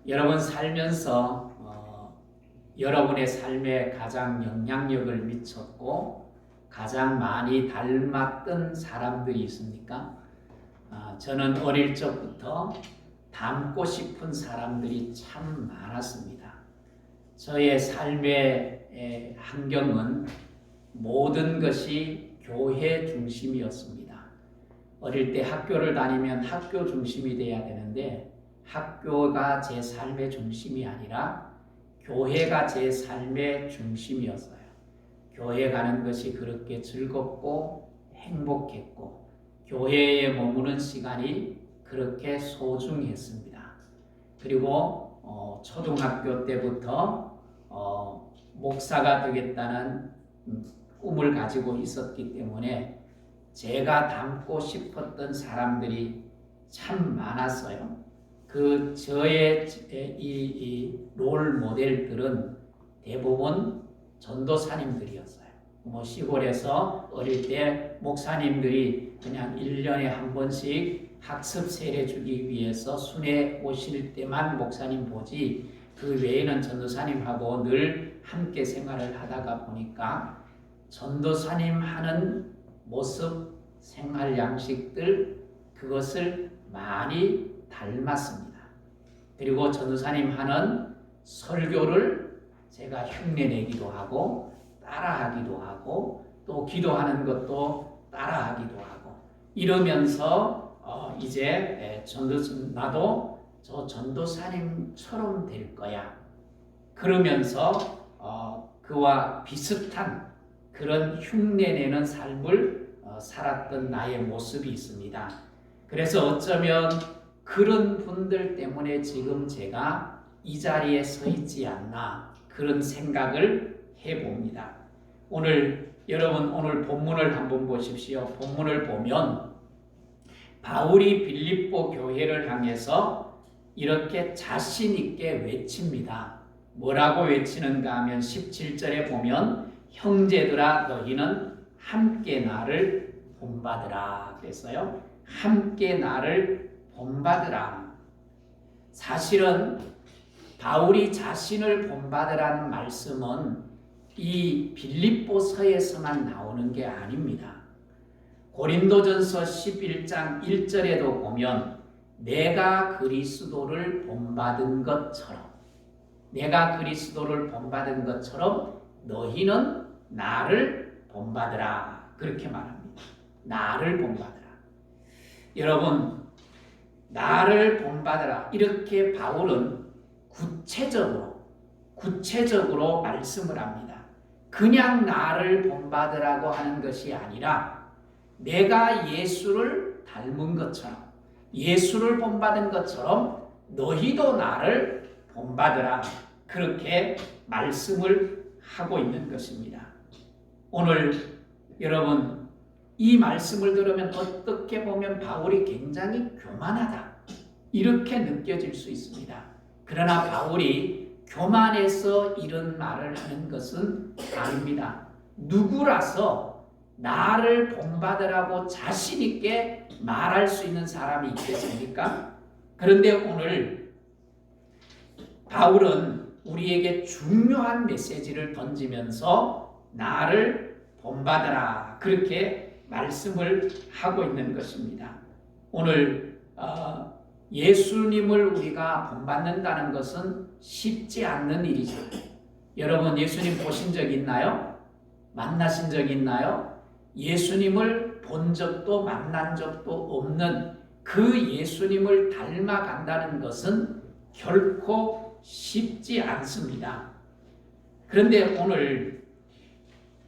여러분 살면서 여러분의 삶에 가장 영향력을 미쳤고 가장 많이 닮았던 사람들이 있습니까? 저는 어릴 적부터 닮고 싶은 사람들이 참 많았습니다. 저의 삶의 환경은 모든 것이 교회 중심이었습니다. 어릴 때 학교를 다니면 학교 중심이 돼야 되는데 학교가 제 삶의 중심이 아니라 교회가 제 삶의 중심이었어요. 교회 가는 것이 그렇게 즐겁고 행복했고 교회에 머무는 시간이 그렇게 소중했습니다. 그리고 초등학교 때부터 목사가 되겠다는 꿈을 가지고 있었기 때문에 제가 닮고 싶었던 사람들이 참 많았어요. 저의 이 롤 모델들은 대부분 전도사님들이었어요. 시골에서 어릴 때 목사님들이 그냥 1년에 한 번씩 학습 세례 주기 위해서 순회 오실 때만 목사님 보지 그 외에는 전도사님하고 늘 함께 생활을 하다가 보니까 전도사님 하는 모습, 생활 양식들 그것을 많이 닮았습니다. 그리고 전도사님 하는 설교를 제가 흉내내기도 하고 따라하기도 하고 또 기도하는 것도 따라하기도 하고 이러면서 이제 나도 저 전도사님처럼 될 거야. 그러면서 그와 비슷한 그런 흉내내는 삶을 살았던 나의 모습이 있습니다. 그래서 어쩌면 그런 분들 때문에 지금 제가 이 자리에 서 있지 않나 그런 생각을 해봅니다. 여러분 오늘 본문을 한번 보십시오. 본문을 보면 바울이 빌립보 교회를 향해서 이렇게 자신 있게 외칩니다. 뭐라고 외치는가 하면 17절에 보면 형제들아 너희는 함께 나를 본받으라 그랬어요. 함께 나를 본받으라. 사실은 바울이 자신을 본받으라는 말씀은 이 빌립보서에서만 나오는 게 아닙니다. 고린도전서 11장 1절에도 보면 내가 그리스도를 본받은 것처럼 너희는 나를 본받으라 그렇게 말합니다. 나를 본받으라. 여러분 나를 본받으라 이렇게 바울은 구체적으로 말씀을 합니다. 그냥 나를 본받으라고 하는 것이 아니라 내가 예수를 닮은 것처럼 예수를 본받은 것처럼 너희도 나를 본받으라 그렇게 말씀을 하고 있는 것입니다. 오늘 여러분 이 말씀을 들으면 어떻게 보면 바울이 굉장히 교만하다 이렇게 느껴질 수 있습니다. 그러나 바울이 교만해서 이런 말을 하는 것은 아닙니다. 누구라서 나를 본받으라고 자신 있게 말할 수 있는 사람이 있겠습니까? 그런데 오늘 바울은 우리에게 중요한 메시지를 던지면서 나를 본받으라 그렇게 말씀을 하고 있는 것입니다. 오늘 예수님을 우리가 본받는다는 것은 쉽지 않는 일이죠. 여러분 예수님 보신 적 있나요? 만나신 적 있나요? 예수님을 본 적도 만난 적도 없는 그 예수님을 닮아간다는 것은 결코 쉽지 않습니다. 그런데 오늘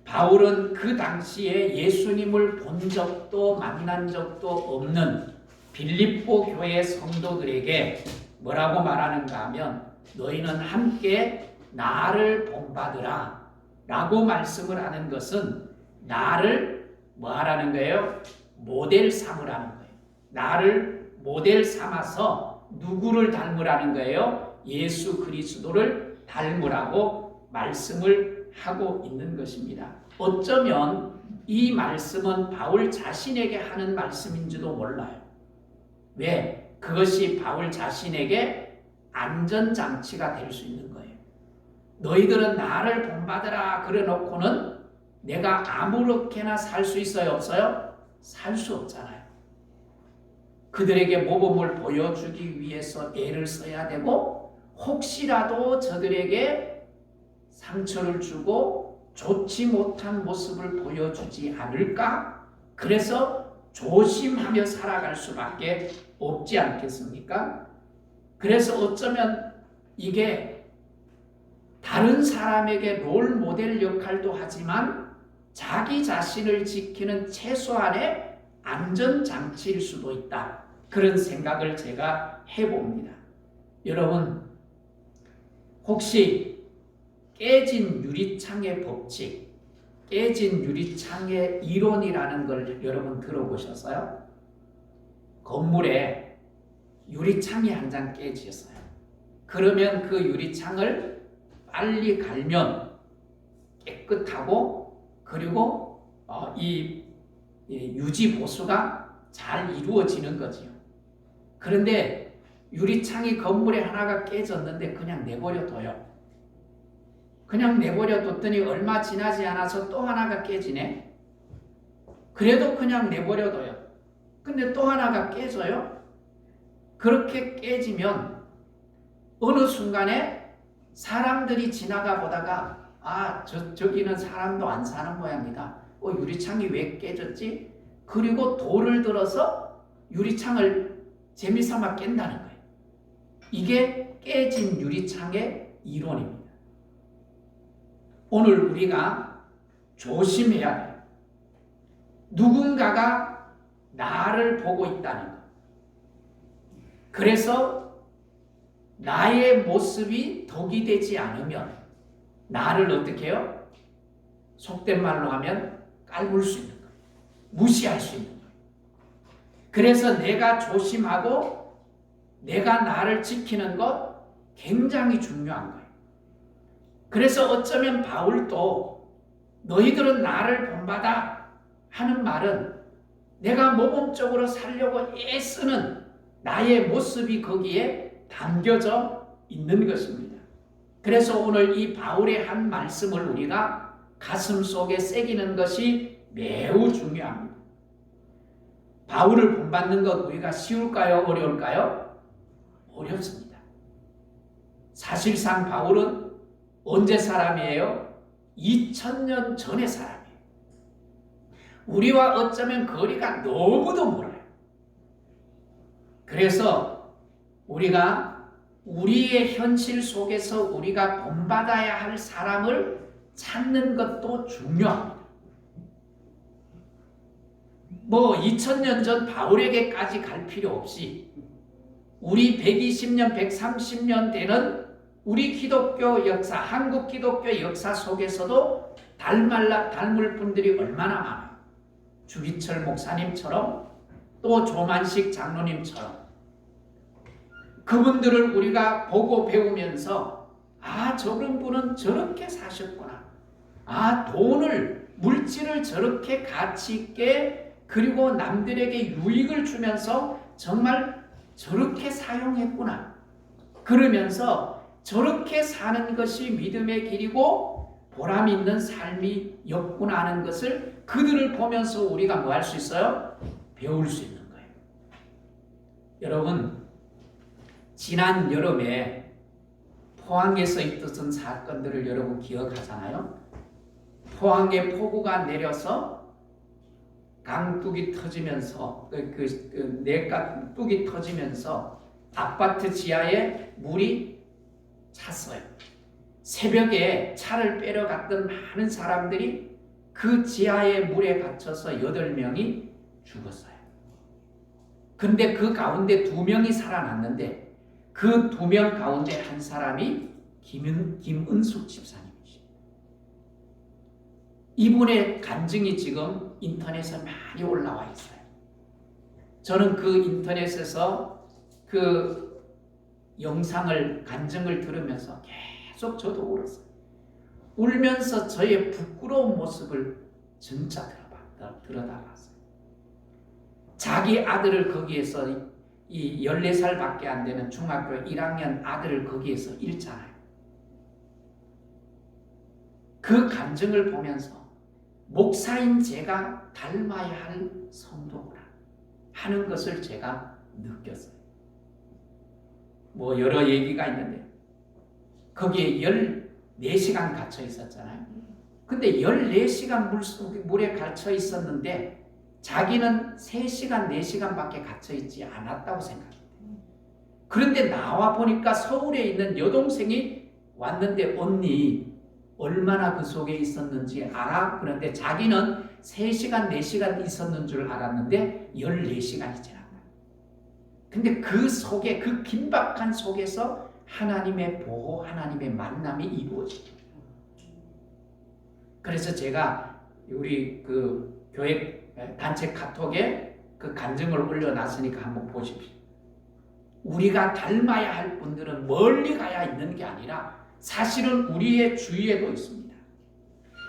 바울은 그 당시에 예수님을 본 적도 만난 적도 없는 빌립보 교회 성도들에게 뭐라고 말하는가 하면 너희는 함께 나를 본받으라 라고 말씀을 하는 것은 나를 뭐 하라는 거예요? 모델 삼으라는 거예요. 나를 모델 삼아서 누구를 닮으라는 거예요? 예수 그리스도를 닮으라고 말씀을 하고 있는 것입니다. 어쩌면 이 말씀은 바울 자신에게 하는 말씀인지도 몰라요. 왜? 그것이 바울 자신에게 안전장치가 될 수 있는 거예요. 너희들은 나를 본받으라 그래 놓고는 내가 아무렇게나 살 수 있어요? 없어요? 살 수 없잖아요. 그들에게 모범을 보여주기 위해서 애를 써야 되고, 혹시라도 저들에게 상처를 주고 좋지 못한 모습을 보여주지 않을까? 그래서 조심하며 살아갈 수밖에 없지 않겠습니까? 그래서 어쩌면 이게 다른 사람에게 롤 모델 역할도 하지만 자기 자신을 지키는 최소한의 안전장치일 수도 있다. 그런 생각을 제가 해봅니다. 여러분, 혹시 깨진 유리창의 법칙, 깨진 유리창의 이론이라는 걸 여러분 들어보셨어요? 건물에 유리창이 한 장 깨졌어요. 그러면 그 유리창을 빨리 갈면 깨끗하고, 그리고 이 유지 보수가 잘 이루어지는 거지요. 그런데 유리창이 건물에 하나가 깨졌는데 그냥 내버려둬요. 그냥 내버려뒀더니 얼마 지나지 않아서 또 하나가 깨지네. 그래도 그냥 내버려둬요. 근데 또 하나가 깨져요. 그렇게 깨지면 어느 순간에 사람들이 지나가 보다가 저기는 사람도 안 사는 모양이다. 유리창이 왜 깨졌지? 그리고 돌을 들어서 유리창을 재미삼아 깬다는 거예요. 이게 깨진 유리창의 이론입니다. 오늘 우리가 조심해야 돼요. 누군가가 나를 보고 있다는 것. 그래서 나의 모습이 덕이 되지 않으면 나를 어떻게 해요? 속된 말로 하면 깔볼 수 있는 거예요. 무시할 수 있는 거예요. 그래서 내가 조심하고 내가 나를 지키는 것 굉장히 중요한 거예요. 그래서 어쩌면 바울도 너희들은 나를 본받아 하는 말은 내가 모범적으로 살려고 애쓰는 나의 모습이 거기에 담겨져 있는 것입니다. 그래서 오늘 이 바울의 한 말씀을 우리가 가슴 속에 새기는 것이 매우 중요합니다. 바울을 본받는 것 우리가 쉬울까요? 어려울까요? 어렵습니다. 사실상 바울은 언제 사람이에요? 2000년 전의 사람이에요. 우리와 어쩌면 거리가 너무도 멀어요. 그래서 우리가 우리의 현실 속에서 우리가 본받아야 할 사람을 찾는 것도 중요합니다. 2000년 전 바울에게까지 갈 필요 없이 우리 120년, 130년 되는 우리 기독교 역사, 한국 기독교 역사 속에서도 닮을 분들이 얼마나 많아요. 주기철 목사님처럼, 또 조만식 장로님처럼. 그분들을 우리가 보고 배우면서 저런 분은 저렇게 사셨구나. 물질을 저렇게 가치 있게, 그리고 남들에게 유익을 주면서 정말 저렇게 사용했구나. 그러면서 저렇게 사는 것이 믿음의 길이고 보람 있는 삶이었구나 하는 것을 그들을 보면서 우리가 뭐 할 수 있어요? 배울 수 있는 거예요. 여러분, 지난 여름에 포항에서 있었던 사건들을 여러분 기억하잖아요? 포항에 폭우가 내려서 강둑이 터지면서 내가 뚝이 터지면서 아파트 지하에 물이 찼어요. 새벽에 차를 빼러 갔던 많은 사람들이 그 지하의 물에 갇혀서 8명이 죽었어요. 근데 그 가운데 2명이 살아났는데 그 2명 가운데 한 사람이 김은숙 집사님이십니다. 이분의 간증이 지금 인터넷에 많이 올라와 있어요. 저는 그 인터넷에서 그 영상을, 간증을 들으면서 계속 저도 울었어요. 울면서 저의 부끄러운 모습을 진짜 들여다봤어요. 자기 아들을 거기에서 이 14살밖에 안 되는 중학교 1학년 아들을 거기에서 잃잖아요. 그 감정을 보면서 목사인 제가 닮아야 할 성도구나 하는 것을 제가 느꼈어요. 뭐 여러 얘기가 있는데 거기에 14시간 갇혀 있었잖아요. 근데 14시간 물에 갇혀 있었는데 자기는 3시간, 4시간밖에 갇혀 있지 않았다고 생각해요. 그런데 나와 보니까 서울에 있는 여동생이 왔는데 언니 얼마나 그 속에 있었는지 알아? 그런데 자기는 3시간, 4시간 있었는 줄 알았는데 14시간이 지났다. 근데 그 속에, 그 긴박한 속에서 하나님의 보호, 하나님의 만남이 이루어집니다. 그래서 제가 우리 그 교회 단체 카톡에 그 간증을 올려놨으니까 한번 보십시오. 우리가 닮아야 할 분들은 멀리 가야 있는 게 아니라 사실은 우리의 주위에도 있습니다.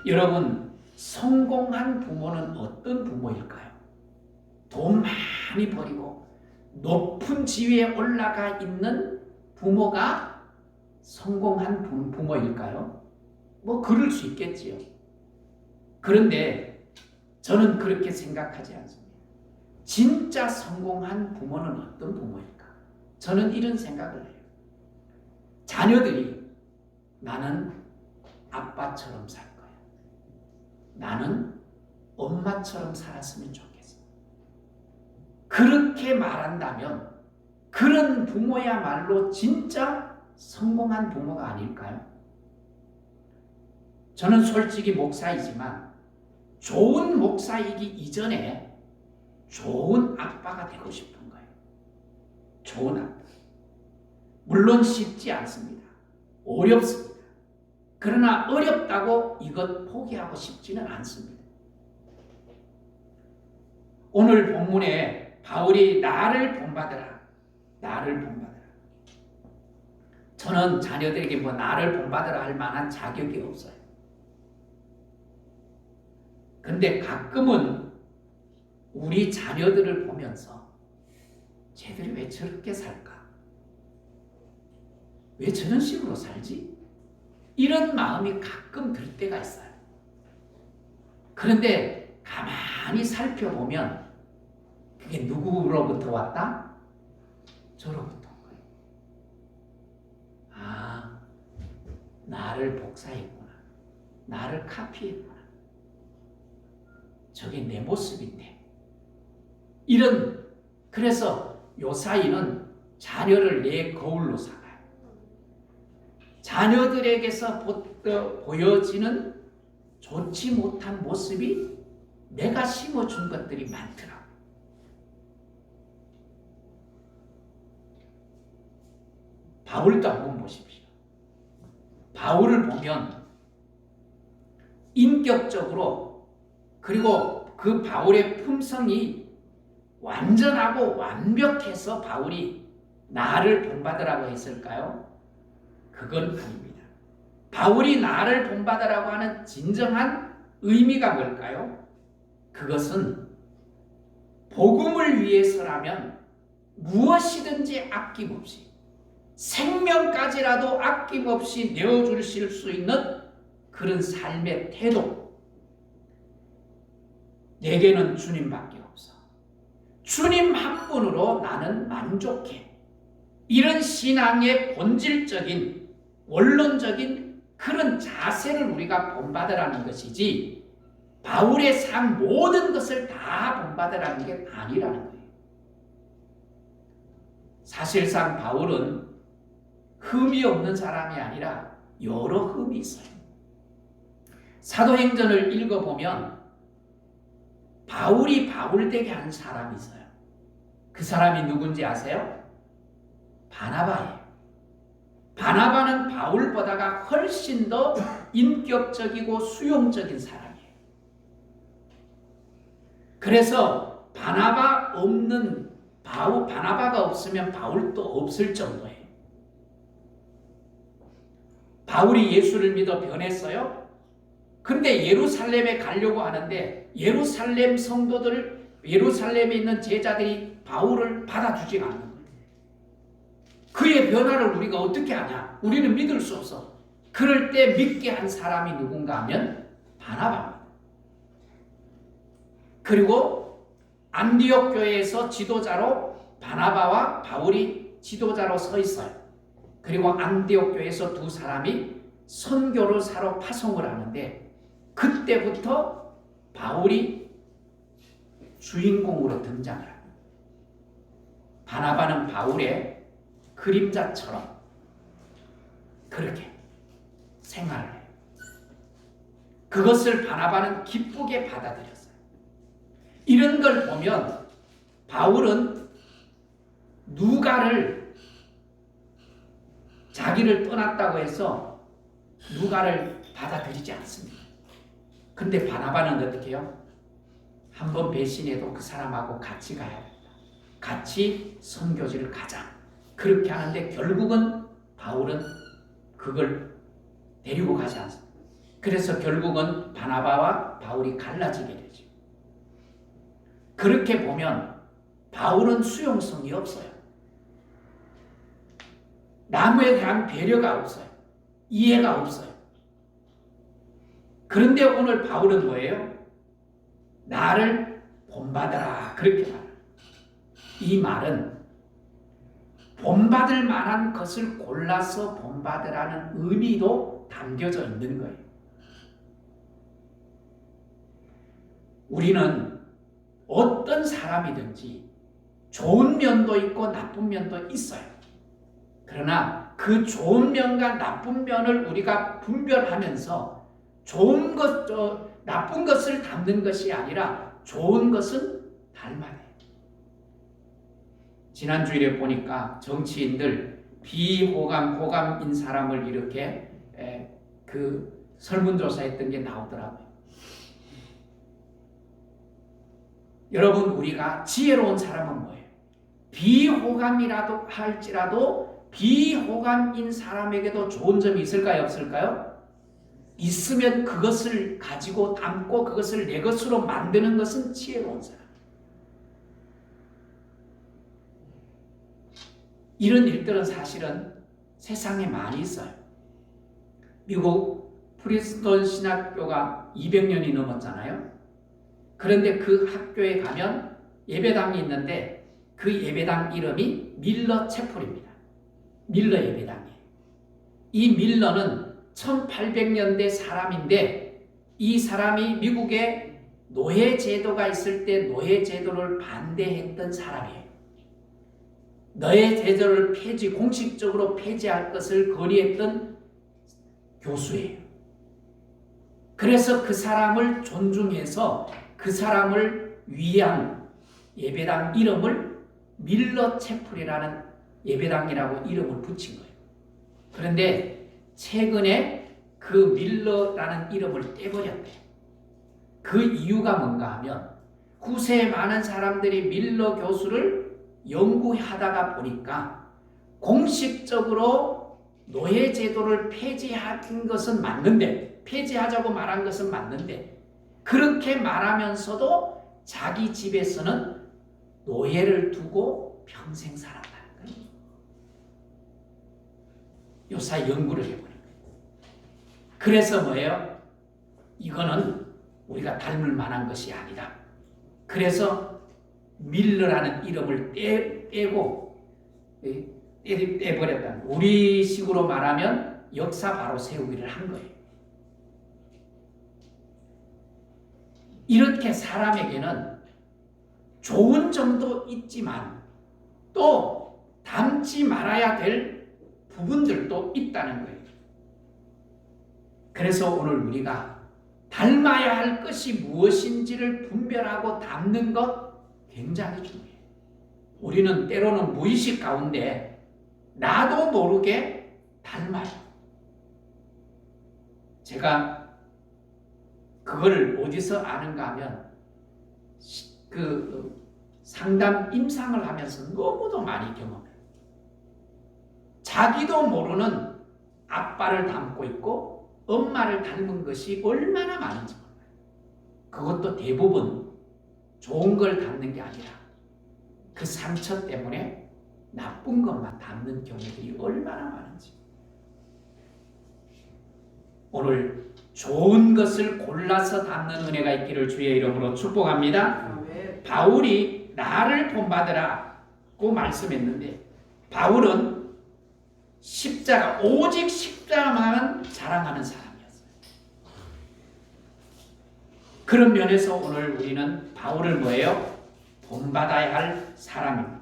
여러분, 성공한 부모는 어떤 부모일까요? 돈 많이 벌이고 높은 지위에 올라가 있는 부모가 성공한 부모일까요? 뭐 그럴 수 있겠지요. 그런데 저는 그렇게 생각하지 않습니다. 진짜 성공한 부모는 어떤 부모일까? 저는 이런 생각을 해요. 자녀들이 나는 아빠처럼 살 거야. 나는 엄마처럼 살았으면 좋겠어. 그렇게 말한다면 그런 부모야말로 진짜 성공한 부모가 아닐까요? 저는 솔직히 목사이지만 좋은 목사이기 이전에 좋은 아빠가 되고 싶은 거예요. 좋은 아빠. 물론 쉽지 않습니다. 어렵습니다. 그러나 어렵다고 이것 포기하고 싶지는 않습니다. 오늘 본문에 바울이 나를 본받으라. 나를 본받으라. 저는 자녀들에게 뭐 나를 본받으라 할 만한 자격이 없어요. 근데 가끔은 우리 자녀들을 보면서 쟤들이 왜 저렇게 살까? 왜 저런 식으로 살지? 이런 마음이 가끔 들 때가 있어요. 그런데 가만히 살펴보면 그게 누구로부터 왔다? 저로부터 온 거예요. 아, 나를 복사했구나. 나를 카피했구나. 저게 내 모습인데. 그래서 요사이는 자녀를 내 거울로 삼아요. 자녀들에게서 보여지는 좋지 못한 모습이 내가 심어준 것들이 많더라고요. 바울도 한번 보십시오. 바울을 보면 인격적으로 그리고 그 바울의 품성이 완전하고 완벽해서 바울이 나를 본받으라고 했을까요? 그건 아닙니다. 바울이 나를 본받으라고 하는 진정한 의미가 뭘까요? 그것은 복음을 위해서라면 무엇이든지 아낌없이 생명까지라도 아낌없이 내어주실 수 있는 그런 삶의 태도. 내게는 주님밖에 없어. 주님 한 분으로 나는 만족해. 이런 신앙의 본질적인 원론적인 그런 자세를 우리가 본받으라는 것이지 바울의 삶 모든 것을 다 본받으라는 게 아니라는 거예요. 사실상 바울은 흠이 없는 사람이 아니라 여러 흠이 있어요. 사도행전을 읽어보면 바울이 바울되게 하는 사람이 있어요. 그 사람이 누군지 아세요? 바나바예요. 바나바는 바울보다가 훨씬 더 인격적이고 수용적인 사람이에요. 그래서 바나바가 없으면 바울도 없을 정도예요. 바울이 예수를 믿어 변했어요. 근데 예루살렘에 가려고 하는데 예루살렘에 있는 제자들이 바울을 받아주지 않는 거예요. 그의 변화를 우리가 어떻게 아냐? 우리는 믿을 수 없어. 그럴 때 믿게 한 사람이 누군가 하면 바나바입니다. 그리고 안디옥 교회에서 지도자로 바나바와 바울이 지도자로 서 있어요. 그리고 안디옥 교회에서 두 사람이 선교를 사러 파송을 하는데 그때부터 바울이 주인공으로 등장을 합니다. 바나바는 바울의 그림자처럼 그렇게 생활을 해요. 그것을 바나바는 기쁘게 받아들였어요. 이런 걸 보면 바울은 누가를 자기를 떠났다고 해서 누가를 받아들이지 않습니다. 근데 바나바는 어떻게 해요? 한번 배신해도 그 사람하고 같이 가야 된다. 같이 선교지를 가자. 그렇게 하는데 결국은 바울은 그걸 데리고 가지 않습니다. 그래서 결국은 바나바와 바울이 갈라지게 되죠. 그렇게 보면 바울은 수용성이 없어요. 남에 대한 배려가 없어요. 이해가 없어요. 그런데 오늘 바울은 뭐예요? 나를 본받아라. 그렇게 말해요. 이 말은 본받을 만한 것을 골라서 본받으라는 의미도 담겨져 있는 거예요. 우리는 어떤 사람이든지 좋은 면도 있고 나쁜 면도 있어요. 그러나 그 좋은 면과 나쁜 면을 우리가 분별하면서 좋은 것, 나쁜 것을 담는 것이 아니라 좋은 것은 닮아야 돼요. 지난 주일에 보니까 정치인들 비호감, 호감인 사람을 이렇게 그 설문조사했던 게 나오더라고요. 여러분, 우리가 지혜로운 사람은 뭐예요? 비호감이라도 할지라도 비호감인 사람에게도 좋은 점이 있을까요? 없을까요? 있으면 그것을 가지고 담고 그것을 내 것으로 만드는 것은 지혜로운 사람. 이런 일들은 사실은 세상에 많이 있어요. 미국 프린스턴 신학교가 200년이 넘었잖아요. 그런데 그 학교에 가면 예배당이 있는데 그 예배당 이름이 밀러 채플입니다. 밀러 예배당이에요. 이 밀러는 1800년대 사람인데 이 사람이 미국에 노예 제도가 있을 때 노예 제도를 반대했던 사람이에요. 노예 제도를 공식적으로 폐지할 것을 건의했던 교수예요. 그래서 그 사람을 존중해서 그 사람을 위한 예배당 이름을 밀러 채플이라는 예배당이라고 이름을 붙인 거예요. 그런데 최근에 그 밀러라는 이름을 떼버렸대요. 그 이유가 뭔가 하면 후세에 많은 사람들이 밀러 교수를 연구하다가 보니까 공식적으로 노예 제도를 폐지한 것은 맞는데, 폐지하자고 말한 것은 맞는데 그렇게 말하면서도 자기 집에서는 노예를 두고 평생 살았다는 거예요. 요사 연구를 해보는 거예요. 그래서 뭐예요? 이거는 우리가 닮을 만한 것이 아니다. 그래서 밀러라는 이름을 떼버렸다. 우리식으로 말하면 역사 바로 세우기를 한 거예요. 이렇게 사람에게는 좋은 점도 있지만 또 닮지 말아야 될 부분들도 있다는 거예요. 그래서 오늘 우리가 닮아야 할 것이 무엇인지를 분별하고 닮는 것 굉장히 중요해요. 우리는 때로는 무의식 가운데 나도 모르게 닮아요. 제가 그걸 어디서 아는가 하면 그 상담 임상을 하면서 너무도 많이 경험해요. 자기도 모르는 아빠를 닮고 있고 엄마를 닮은 것이 얼마나 많은지 몰라요. 그것도 대부분 좋은 걸 닮는 게 아니라 그 상처 때문에 나쁜 것만 담는 교회들이 얼마나 많은지. 오늘 좋은 것을 골라서 담는 은혜가 있기를 주의 이름으로 축복합니다. 바울이 나를 본받으라고 말씀했는데, 바울은 십자가, 오직 십자가만 자랑하는 사람이었어요. 그런 면에서 오늘 우리는 바울을 뭐예요? 본받아야 할 사람입니다.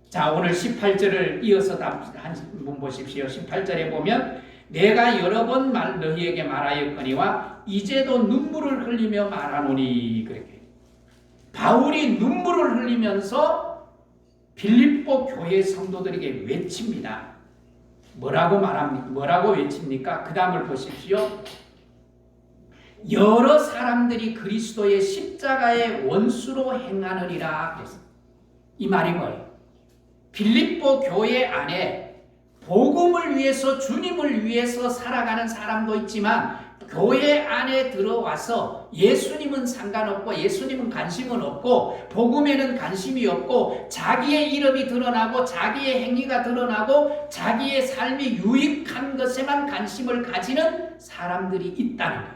자, 오늘 18절을 이어서 한번 보십시오. 18절에 보면 내가 여러 번 너희에게 말하였거니와 이제도 눈물을 흘리며 말하노니, 그렇게 바울이 눈물을 흘리면서 빌립보 교회 성도들에게 외칩니다. 뭐라고 외칩니까? 그 다음을 보십시오. 여러 사람들이 그리스도의 십자가의 원수로 행하느리라 그랬습니다. 이 말이 뭐예요? 빌립보 교회 안에 복음을 위해서, 주님을 위해서 살아가는 사람도 있지만 교회 안에 들어와서 예수님은 상관없고 예수님은 관심은 없고 복음에는 관심이 없고 자기의 이름이 드러나고 자기의 행위가 드러나고 자기의 삶이 유익한 것에만 관심을 가지는 사람들이 있다는 거예요.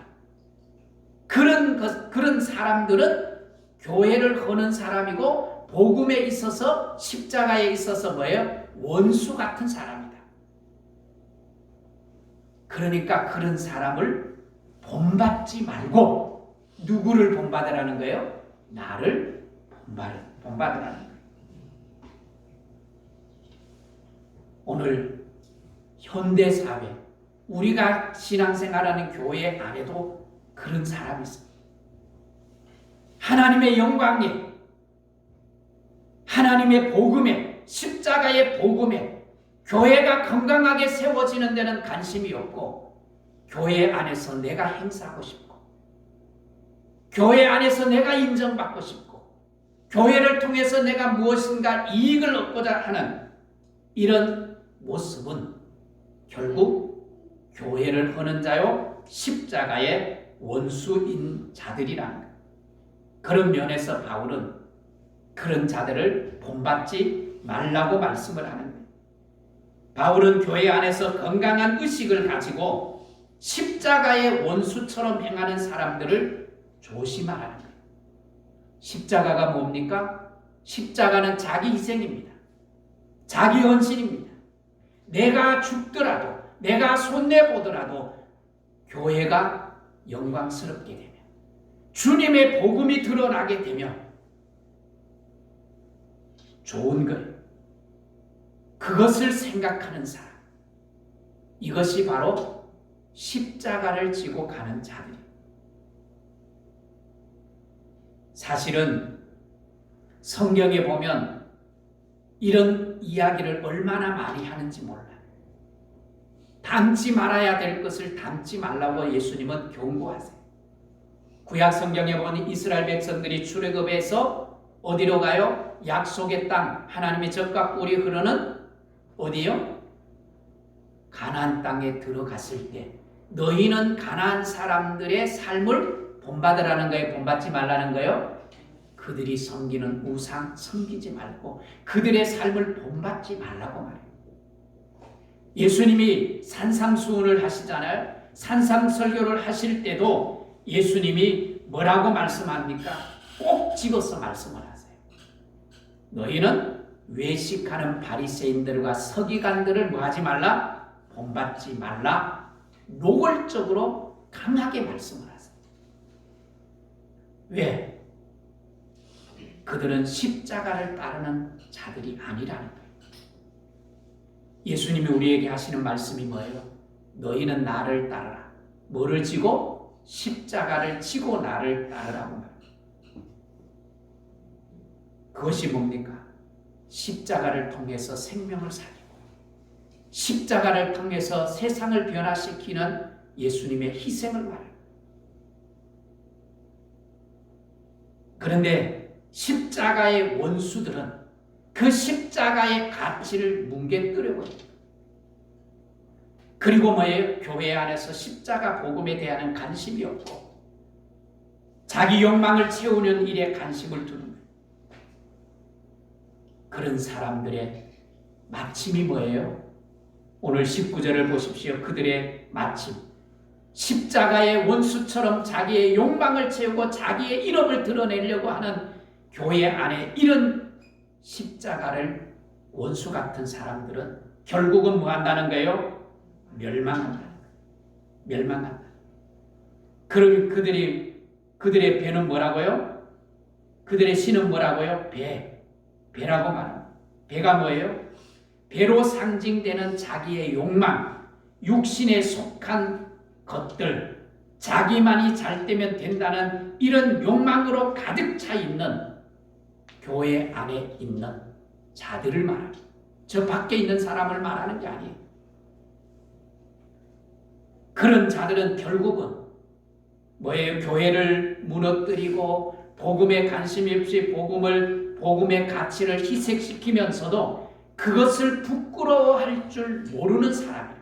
그런 사람들은 교회를 거는 사람이고 복음에 있어서, 십자가에 있어서 뭐예요? 원수 같은 사람이다. 그러니까 그런 사람을 본받지 말고 누구를 본받으라는 거예요? 나를 본받으라는 거예요. 오늘 현대사회, 우리가 신앙생활하는 교회 안에도 그런 사람이 있습니다. 하나님의 영광에, 하나님의 복음에, 십자가의 복음에, 교회가 건강하게 세워지는 데는 관심이 없고 교회 안에서 내가 행사하고 싶고 교회 안에서 내가 인정받고 싶고 교회를 통해서 내가 무엇인가 이익을 얻고자 하는 이런 모습은 결국 교회를 하는 자요 십자가의 원수인 자들이라는 거예요. 그런 면에서 바울은 그런 자들을 본받지 말라고 말씀을 하는 거예요. 바울은 교회 안에서 건강한 의식을 가지고 십자가의 원수처럼 행하는 사람들을 조심하라는 거예요. 십자가가 뭡니까? 십자가는 자기 희생입니다. 자기 헌신입니다. 내가 죽더라도, 내가 손해보더라도 교회가 영광스럽게 되면, 주님의 복음이 드러나게 되면 좋은 것, 그것을 생각하는 사람, 이것이 바로 십자가를 지고 가는 자들입니다. 사실은 성경에 보면 이런 이야기를 얼마나 많이 하는지 몰라요. 담지 말아야 될 것을 담지 말라고 예수님은 경고하세요. 구약 성경에 보니 이스라엘 백성들이 출애굽해서 어디로 가요? 약속의 땅, 하나님의 젖과 꿀이 흐르는 어디요? 가나안 땅에 들어갔을 때 너희는 가나안 사람들의 삶을 본받으라는 거예요? 본받지 말라는 거예요? 그들이 섬기는 우상 섬기지 말고 그들의 삶을 본받지 말라고 말해요. 예수님이 산상수훈을 하시잖아요. 산상설교를 하실 때도 예수님이 뭐라고 말씀합니까? 꼭 집어서 말씀을 하세요. 너희는 외식하는 바리새인들과 서기관들을 뭐하지 말라? 본받지 말라. 노골적으로 강하게 말씀을 하세요. 왜? 그들은 십자가를 따르는 자들이 아니라는 거예요. 예수님이 우리에게 하시는 말씀이 뭐예요? 너희는 나를 따르라. 뭐를 지고? 십자가를 지고 나를 따르라고 말해요. 그것이 뭡니까? 십자가를 통해서 생명을 살리고 십자가를 통해서 세상을 변화시키는 예수님의 희생을 말해요. 그런데 십자가의 원수들은 그 십자가의 가치를 뭉개뜨려고 해요. 그리고 뭐예요? 교회 안에서 십자가 복음에 대한 관심이 없고 자기 욕망을 채우는 일에 관심을 두는 거예요. 그런 사람들의 마침이 뭐예요? 오늘 19절을 보십시오. 그들의 마침. 십자가의 원수처럼 자기의 욕망을 채우고 자기의 이름을 드러내려고 하는 교회 안에 이런 십자가를 원수 같은 사람들은 결국은 뭐 한다는 거예요? 멸망한다. 멸망한다. 그럼 그들의 배는 뭐라고요? 그들의 신은 뭐라고요? 배라고 말합니다. 배가 뭐예요? 배로 상징되는 자기의 욕망, 육신에 속한 것들, 자기만이 잘 되면 된다는 이런 욕망으로 가득 차 있는 교회 안에 있는 자들을 말합니다. 저 밖에 있는 사람을 말하는 게 아니에요. 그런 자들은 결국은 뭐예요? 교회를 무너뜨리고 복음에 관심이 없이 복음의 가치를 희색시키면서도 그것을 부끄러워할 줄 모르는 사람이에요.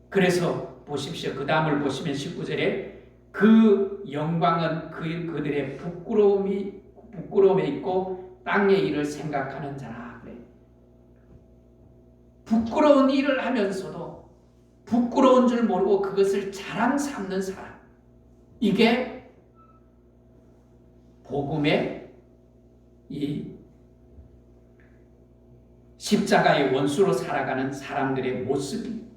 그래서 보십시오. 그 다음을 보시면 19절에 그 영광은 그들의 부끄러움에 있고 땅의 일을 생각하는 자라 그래. 부끄러운 일을 하면서도 부끄러운 줄 모르고 그것을 자랑 삼는 사람. 이게 복음의 이 십자가의 원수로 살아가는 사람들의 모습입니다.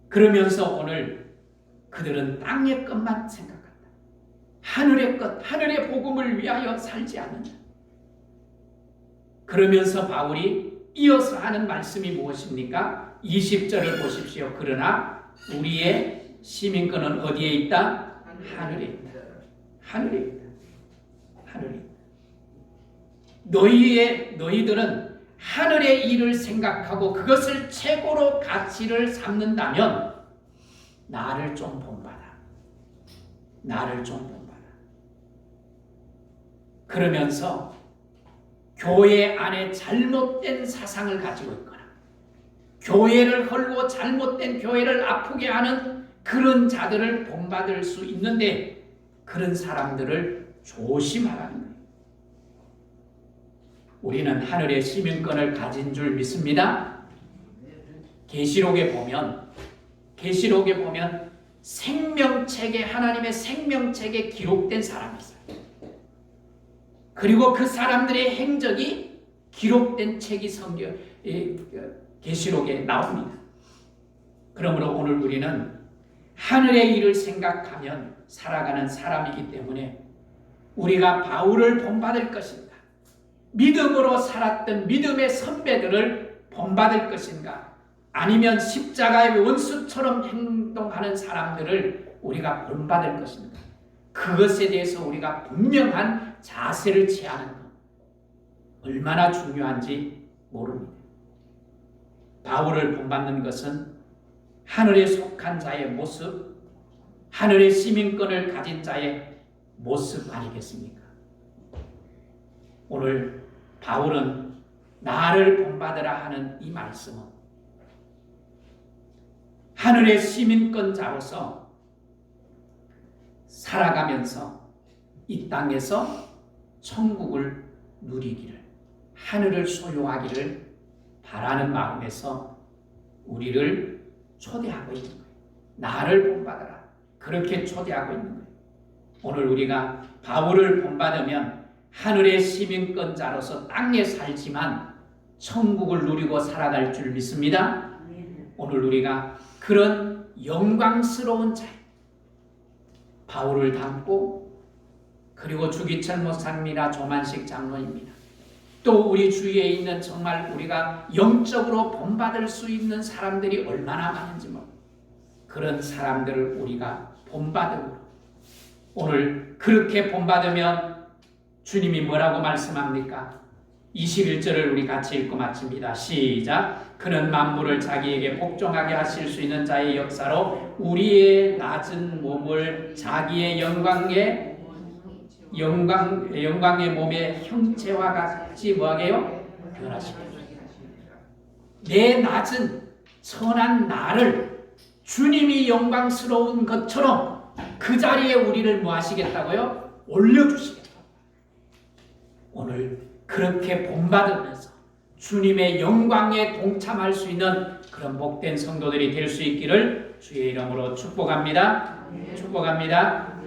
그러면서 오늘 그들은 땅의 것만 생각한다. 하늘의 것, 하늘의 복음을 위하여 살지 않는다. 그러면서 바울이 이어서 하는 말씀이 무엇입니까? 20절을 보십시오. 그러나 우리의 시민권은 어디에 있다? 하늘에 있다. 하늘에 있다. 하늘에 있다. 너희들은 하늘의 일을 생각하고 그것을 최고로 가치를 삼는다면 나를 좀 본받아. 나를 좀 본받아. 그러면서 교회 안에 잘못된 사상을 가지고 있거나 교회를 헐고 잘못된 교회를 아프게 하는 그런 자들을 본받을 수 있는데 그런 사람들을 조심하라는 거예요. 우리는 하늘의 시민권을 가진 줄 믿습니다. 계시록에 보면 생명책에 하나님의 생명책에 기록된 사람이 있어요. 그리고 그 사람들의 행적이 기록된 책이 계시록에 나옵니다. 그러므로 오늘 우리는 하늘의 일을 생각하면 살아가는 사람이기 때문에 우리가 바울을 본받을 것인가? 믿음으로 살았던 믿음의 선배들을 본받을 것인가? 아니면 십자가의 원수처럼 행동하는 사람들을 우리가 본받을 것인가? 그것에 대해서 우리가 분명한 자세를 취하는 것 얼마나 중요한지 모릅니다. 바울을 본받는 것은 하늘에 속한 자의 모습, 하늘의 시민권을 가진 자의 모습 아니겠습니까? 오늘 바울은 나를 본받으라 하는 이 말씀은 하늘의 시민권자로서 살아가면서 이 땅에서 천국을 누리기를, 하늘을 소유하기를 바라는 마음에서 우리를 초대하고 있는 거예요. 나를 본받아라. 그렇게 초대하고 있는 거예요. 오늘 우리가 바울을 본받으면 하늘의 시민권자로서 땅에 살지만 천국을 누리고 살아갈 줄 믿습니다. 오늘 우리가 그런 영광스러운 자 바울을 닮고 그리고 주기철 목사님이나 조만식 장로입니다. 또 우리 주위에 있는 정말 우리가 영적으로 본받을 수 있는 사람들이 얼마나 많은지 그런 사람들을 우리가 본받음으로 오늘 그렇게 본받으면 주님이 뭐라고 말씀합니까? 21절을 우리 같이 읽고 마칩니다. 시작. 그는 만물을 자기에게 복종하게 하실 수 있는 자의 역사로 우리의 낮은 몸을 자기의 영광의 몸의 형체와 같이 뭐하게요? 변하시게. 내 낮은 선한 나를 주님이 영광스러운 것처럼 그 자리에 우리를 뭐 하시겠다고요? 올려주시겠다. 오늘 그렇게 본받으면서 주님의 영광에 동참할 수 있는 그런 복된 성도들이 될 수 있기를 주의 이름으로 축복합니다. 축복합니다.